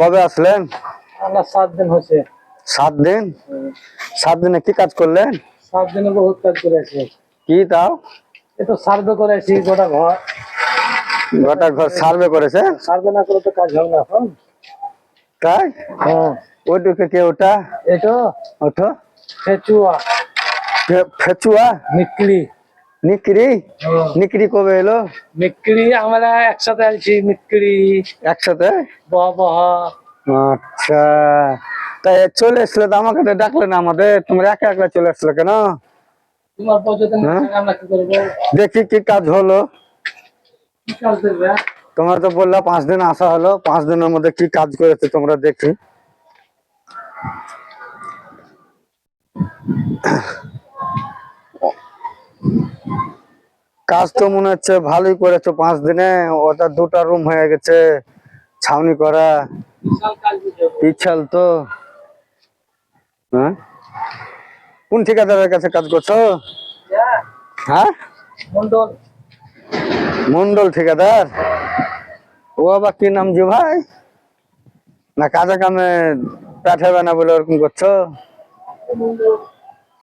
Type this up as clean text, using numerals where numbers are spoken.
কবে আসলেন? 7 দিন হয়েছে। 7 দিন? 7 দিনে কি কাজ করলেন? 7 দিনে বহুত কাজ করেছি। কি তাও? এটা সার্ভে করেছি গোটা ঘর। গোটা ঘর সার্ভে করেছে? সার্ভে না করে তো কাজ হবে না এখন। তাই? হ্যাঁ। ওইটুকে কে ওটা? এটা ওঠো। ফেচুয়া। ফেচুয়া? মিক্রি। নিকরি? নিকরি কবে এলো? মিক্রি আমরা একসাথে আছি। মিক্রি একসাথে? বহ। আচ্ছা, তাই চলে এসলে তো আমাকে তো ডাকলে না। আমাদের তোমরা একা একা চলে আসলে কেন? তোমার পর্যটন আমরা কি করবো? দেখি কি কাজ হলো। কি কাজ দেবে? তোমরা তো বললা 5 দিন আসা হলো, 5 দিনের মধ্যে কি কাজ করেছে তোমরা দেখি। কাজ তো মনে হচ্ছে ভালোই করেছো 5 দিনে। ওটা 2টা রুম হয়ে গেছে, ছাউনি করা, বিশাল তো। হ্যাঁ, কোন ঠিকাদারের কাছে কাজ করছো? হ্যাঁ, মন্ডল। মন্ডল ঠিকাদার। ও আবার কি নাম যে ভাই? না কাজে কামে পাঠাবে না বলে ওরকম করছো?